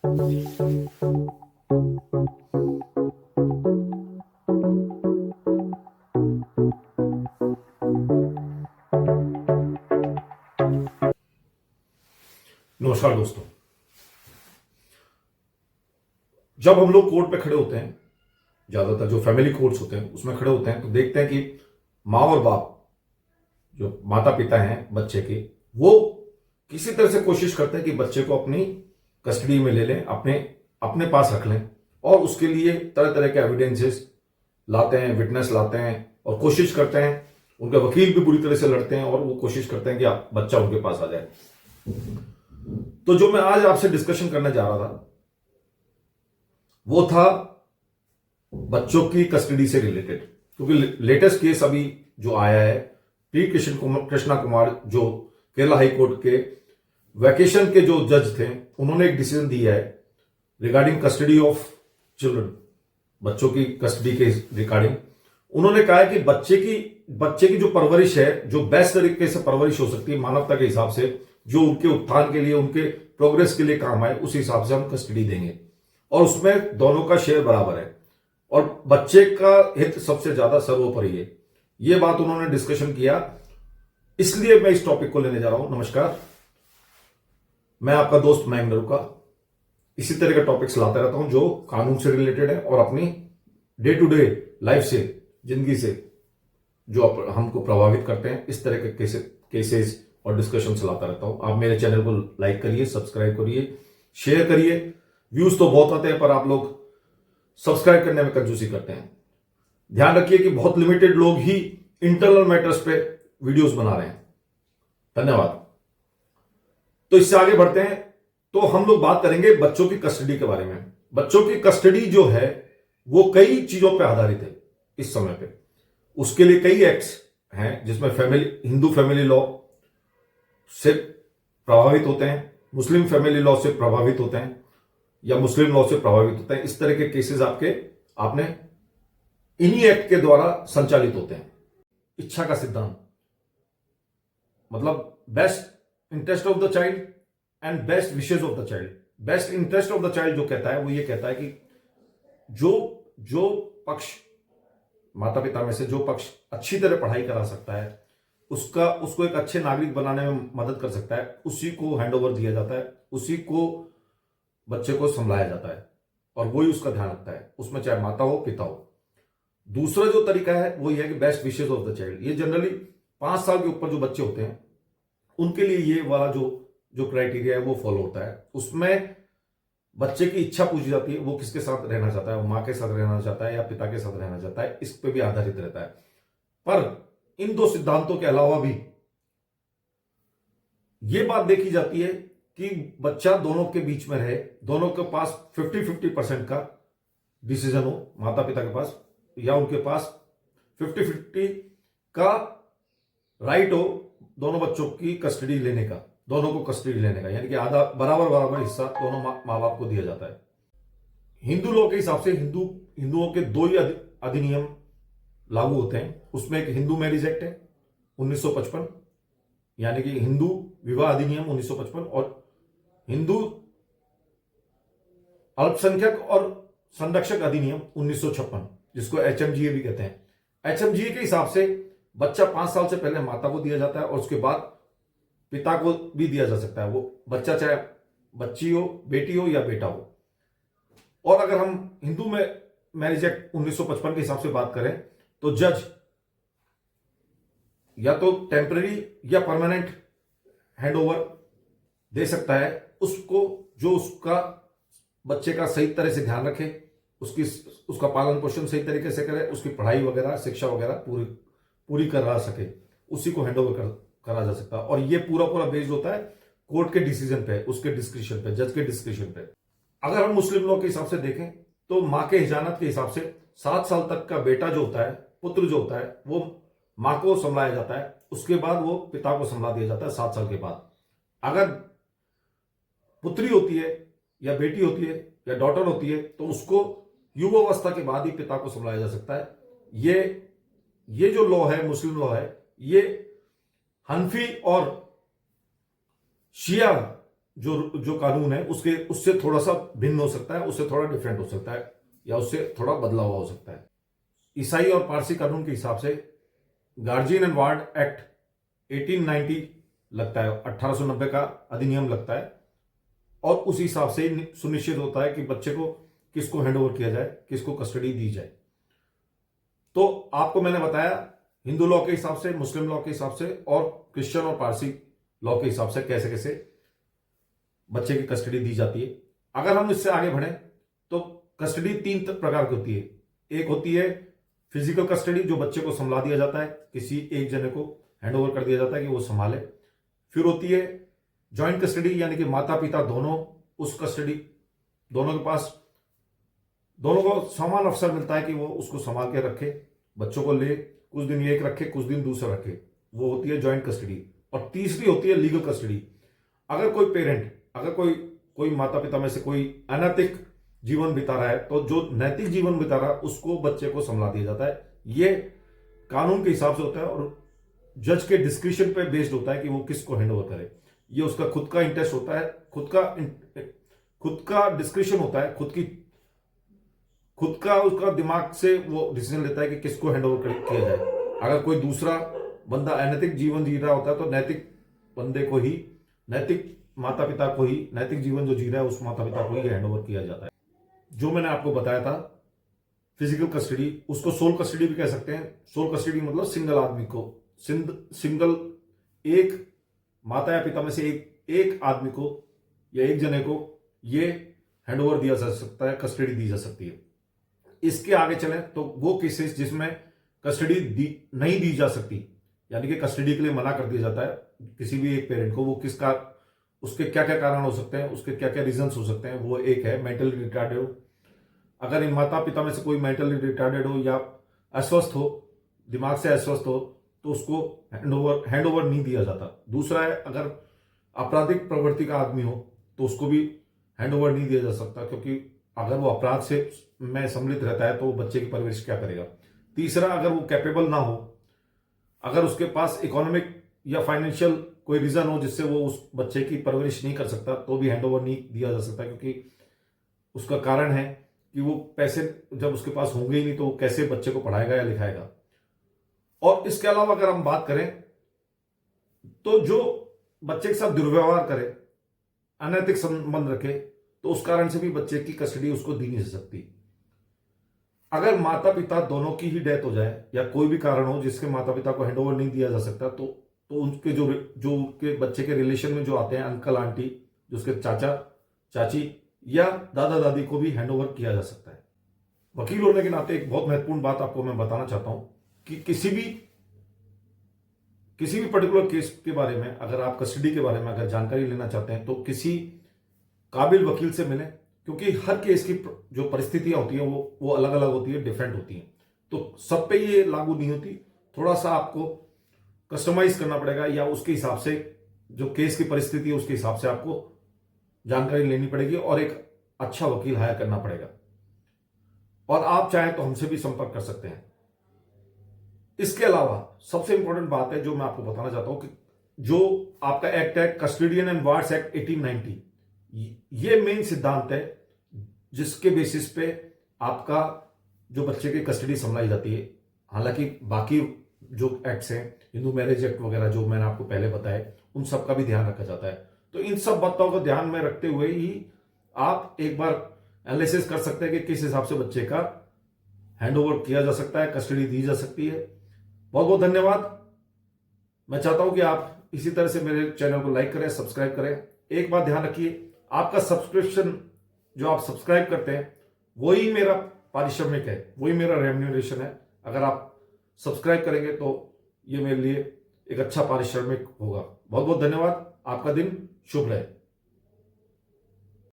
नमस्कार दोस्तों। जब हम लोग कोर्ट पे खड़े होते हैं, ज्यादातर जो फैमिली कोर्ट्स होते हैं उसमें खड़े होते हैं, तो देखते हैं कि माँ और बाप, जो माता पिता हैं बच्चे के, वो किसी तरह से कोशिश करते हैं कि बच्चे को अपनी कस्टडी में ले लें, अपने अपने पास रख लें, और उसके लिए तरह तरह के एविडेंसेस लाते हैं, विटनेस लाते हैं, और कोशिश करते हैं, उनके वकील भी बुरी तरह से लड़ते हैं, और वो कोशिश करते हैं कि आप बच्चा उनके पास आ जाए। तो जो मैं आज आपसे डिस्कशन करने जा रहा था वो था बच्चों की कस्टडी से रिलेटेड, क्योंकि लेटेस्ट केस अभी जो आया है, पी कृष्णा कुमार, जो केरला हाई कोर्ट के वैकेशन के जो जज थे, उन्होंने एक डिसीजन दिया है रिगार्डिंग कस्टडी ऑफ चिल्ड्रन, बच्चों की कस्टडी के रिगार्डिंग। उन्होंने कहा है कि बच्चे की जो परवरिश है, जो बेस्ट तरीके से परवरिश हो सकती है मानवता के हिसाब से, जो उनके उत्थान के लिए, उनके प्रोग्रेस के लिए काम आए, उस हिसाब से हम कस्टडी देंगे, और उसमें दोनों का शेयर बराबर है, और बच्चे का हित सबसे ज्यादा सर्वोपरि है। यह बात उन्होंने डिस्कशन किया, इसलिए मैं इस टॉपिक को लेने जा रहा हूं। नमस्कार, मैं आपका दोस्त मयंक नरूका। इसी तरह के टॉपिक्स लाता रहता हूं जो कानून से रिलेटेड है और अपनी डे टू डे लाइफ से, जिंदगी से जो हमको प्रभावित करते हैं, इस तरह के केसेस और डिस्कशन लाता रहता हूं। आप मेरे चैनल को लाइक करिए, सब्सक्राइब करिए, शेयर करिए। व्यूज तो बहुत आते हैं, पर आप लोग सब्सक्राइब करने में कंजूसी करते हैं। ध्यान रखिए कि बहुत लिमिटेड लोग ही इंटरनल मैटर्स पे वीडियोस बना रहे हैं। धन्यवाद। तो इससे आगे बढ़ते हैं, तो हम लोग बात करेंगे बच्चों की कस्टडी के बारे में। बच्चों की कस्टडी जो है वो कई चीजों पर आधारित है इस समय पे। उसके लिए कई एक्ट्स हैं, जिसमें हिंदू फैमिली लॉ से प्रभावित होते हैं, मुस्लिम फैमिली लॉ से प्रभावित होते हैं, या मुस्लिम लॉ से प्रभावित होते हैं। इस तरह के केसेस आपने इन्हीं एक्ट के द्वारा संचालित होते हैं। इच्छा का सिद्धांत मतलब best interest of the child and best wishes of the child. Best interest of the child जो कहता है, वो ये कहता है कि जो पक्ष, माता पिता में से जो पक्ष अच्छी तरह पढ़ाई करा सकता है, उसको एक अच्छे नागरिक बनाने में मदद कर सकता है, उसी को हैंडओवर दिया जाता है, उसी को बच्चे को संभाला जाता है, और वही उसका ध्यान रखता है, उसमें चाहे माता हो पिता हो। दूसरा जो तरीका है वो ये है कि best wishes of the child. ये जनरली 5 साल के ऊपर जो बच्चे होते हैं उनके लिए ये वाला जो क्राइटेरिया है वो फॉलो होता है। उसमें बच्चे की इच्छा पूछी जाती है, वो किसके साथ रहना चाहता है, वो माँ के साथ रहना चाहता है या पिता के साथ रहना चाहता है, इस पे भी आधारित रहता है। पर इन दो सिद्धांतों के अलावा भी ये बात देखी जाती है कि बच्चा दोनों के बीच में रहे, दोनों के पास 50-50% का डिसीजन हो, माता पिता के पास, या उनके पास 50-50 का राइट हो दोनों बच्चों की कस्टडी लेने का, दोनों को कस्टडी लेने का, यानी कि आधा बराबर हिस्सा दोनों माँ बाप को दिया जाता है। हिंदू लॉ के हिसाब से हिंदुओं के 2 ही अधिनियम लागू होते हैं। उसमें एक हिंदू मैरिज एक्ट है 1955, यानी कि हिंदू विवाह अधिनियम 1955, और हिंदू अल्पसंख्यक और संरक्षक अधिनियम 1956, जिसको HMGA भी कहते हैं। HMGA के हिसाब से बच्चा 5 साल से पहले माता को दिया जाता है, और उसके बाद पिता को भी दिया जा सकता है। वो बच्चा चाहे बच्ची हो, बेटी हो या बेटा हो। और अगर हम हिंदू में मैरिज एक्ट 1955 के हिसाब से बात करें, तो जज या तो टेम्पररी या परमानेंट हैंडओवर दे सकता है उसको, जो उसका बच्चे का सही तरह से ध्यान रखे, उसका पालन पोषण सही तरीके से करे, उसकी पढ़ाई वगैरह, शिक्षा वगैरह पूरी करा सके, उसी को हैंडओवर करा जा सकता है। और ये पूरा बेस्ड होता है कोर्ट के डिसीजन पे, उसके डिस्क्रिप्शन पे, जज के डिस्क्रिप्शन पे। अगर हम मुस्लिम लॉ के हिसाब से देखें, तो मां के हिजानत के हिसाब से 7 साल तक का बेटा जो होता है, पुत्र जो होता है, वो मां को संभाला जाता है, उसके बाद वो पिता को संभाला दिया जाता है 7 साल के बाद। अगर पुत्री होती है या बेटी होती है या डॉटर होती है, तो उसको युवावस्था के बाद ही पिता को संभाला जा सकता है। ये जो लॉ है, मुस्लिम लॉ है, ये हनफी और शिया जो जो कानून है उससे थोड़ा सा भिन्न हो सकता है, उससे थोड़ा डिफरेंट हो सकता है, या उससे थोड़ा बदला हुआ हो सकता है। ईसाई और पारसी कानून के हिसाब से गार्जियन एंड वार्ड एक्ट 1890 लगता है, 1890 का अधिनियम लगता है, और उस हिसाब से सुनिश्चित होता है कि बच्चे को किसको हैंडओवर किया जाए, किसको कस्टडी दी जाए। तो आपको मैंने बताया हिंदू लॉ के हिसाब से, मुस्लिम लॉ के हिसाब से और क्रिश्चियन और पारसी लॉ के हिसाब से कैसे कैसे बच्चे की कस्टडी दी जाती है। अगर हम इससे आगे बढ़े तो कस्टडी 3 प्रकार की होती है। एक होती है फिजिकल कस्टडी, जो बच्चे को संभाल दिया जाता है, किसी एक जने को हैंडओवर कर दिया जाता है कि वो संभाले। फिर होती है जॉइंट कस्टडी, यानी कि माता पिता दोनों उस कस्टडी, दोनों के पास, दोनों को समान अवसर मिलता है कि वो उसको संभाल के रखे, बच्चों को ले, कुछ दिन एक रखे, कुछ दिन दूसरा रखे, वो होती है जॉइंट कस्टडी। और तीसरी होती है लीगल कस्टडी। अगर कोई पेरेंट, अगर कोई माता पिता में से कोई अनैतिक जीवन बिता रहा है, तो जो नैतिक जीवन बिता रहा है उसको बच्चे को संभाला दिया जाता है। ये कानून के हिसाब से होता है और जज के डिस्क्रिप्शन पे बेस्ड होता है कि वो किसको हैंडओवर करे। ये उसका खुद का इंटरेस्ट होता है, खुद का डिस्क्रिप्शन होता है, खुद का उसका दिमाग से वो डिसीजन लेता है कि किसको हैंडओवर किया जाए। अगर कोई दूसरा बंदा अनैतिक जीवन जी रहा होता है तो नैतिक बंदे को ही, नैतिक माता पिता को ही, नैतिक जीवन जो जी रहा है उस माता पिता को ही हैंडओवर किया जाता है। जो मैंने आपको बताया था फिजिकल कस्टडी, उसको सोल कस्टडी भी कह सकते हैं। सोल कस्टडी मतलब सिंगल आदमी को, सिंगल एक माता या पिता में से एक आदमी को या एक जने को ये हैंडओवर दिया जा सकता है, कस्टडी दी जा सकती है। इसके आगे चलें तो वो केसेस जिसमें कस्टडी नहीं दी जा सकती, यानी कि कस्टडी के लिए मना कर दिया जाता है किसी भी एक पेरेंट को, वो किसका, उसके क्या क्या कारण हो सकते हैं, उसके क्या क्या रीजंस हो सकते हैं। वो एक है मेंटली रिटार्डेड हो। अगर इन माता पिता में से कोई मेंटली रिटार्डेड हो या अस्वस्थ हो, दिमाग से अस्वस्थ हो, तो उसको हैंडओवर नहीं दिया जाता। दूसरा है अगर आपराधिक प्रवृत्ति का आदमी हो तो उसको भी हैंडओवर नहीं दिया जा सकता, क्योंकि अगर वो अपराध से में सम्मिलित रहता है तो वो बच्चे की परवरिश क्या करेगा। तीसरा, अगर वो कैपेबल ना हो, अगर उसके पास इकोनॉमिक या फाइनेंशियल कोई रीजन हो जिससे वो उस बच्चे की परवरिश नहीं कर सकता, तो भी हैंडओवर नहीं दिया जा सकता, क्योंकि उसका कारण है कि वो पैसे जब उसके पास होंगे ही नहीं तो वो कैसे बच्चे को पढ़ाएगा या लिखाएगा। और इसके अलावा अगर हम बात करें तो जो बच्चे के साथ दुर्व्यवहार करे, अनैतिक संबंध रखे, तो उस कारण से भी बच्चे की कस्टडी उसको दी नहीं जा सकती। अगर माता पिता दोनों की ही डेथ हो जाए या कोई भी कारण हो जिसके माता पिता को हैंडओवर नहीं दिया जा सकता, तो उनके जो उनके बच्चे के रिलेशन में जो आते हैं, अंकल आंटी, जो उसके चाचा चाची या दादा दादी को भी हैंडओवर किया जा सकता है। वकील होने के नाते एक बहुत महत्वपूर्ण बात आपको मैं बताना चाहता हूं कि किसी भी पर्टिकुलर केस के बारे में, अगर आप कस्टडी के बारे में अगर जानकारी लेना चाहते हैं तो किसी काबिल वकील से मिलें, क्योंकि हर केस की जो परिस्थितियां होती हैं वो अलग अलग होती है, डिफरेंट होती हैं, तो सब पे ये लागू नहीं होती। थोड़ा सा आपको कस्टमाइज करना पड़ेगा, या उसके हिसाब से जो केस की परिस्थिति है उसके हिसाब से आपको जानकारी लेनी पड़ेगी और एक अच्छा वकील हायर करना पड़ेगा। और आप चाहें तो हमसे भी संपर्क कर सकते हैं। इसके अलावा सबसे इंपॉर्टेंट बात है जो मैं आपको बताना चाहता हूं कि जो आपका एक्ट है कस्टोडियन एंड वार्ड्स एक्ट 1890, ये मेन सिद्धांत है जिसके बेसिस पे आपका जो बच्चे की कस्टडी संभाली जाती है। हालांकि बाकी जो एक्ट्स हैं, हिंदू मैरिज एक्ट वगैरह जो मैंने आपको पहले बताया, उन सब का भी ध्यान रखा जाता है। तो इन सब बातों को ध्यान में रखते हुए ही आप एक बार एनालिसिस कर सकते हैं कि किस हिसाब से बच्चे का हैंडओवर किया जा सकता है, कस्टडी दी जा सकती है। बहुत बहुत धन्यवाद। मैं चाहता हूं कि आप इसी तरह से मेरे चैनल को लाइक करें, सब्सक्राइब करें। एक बात ध्यान रखिए, आपका सब्सक्रिप्शन जो आप सब्सक्राइब करते हैं वही मेरा पारिश्रमिक है, वही मेरा रेम्यूनरेशन है। अगर आप सब्सक्राइब करेंगे तो ये मेरे लिए एक अच्छा पारिश्रमिक होगा। बहुत बहुत धन्यवाद। आपका दिन शुभ रहे।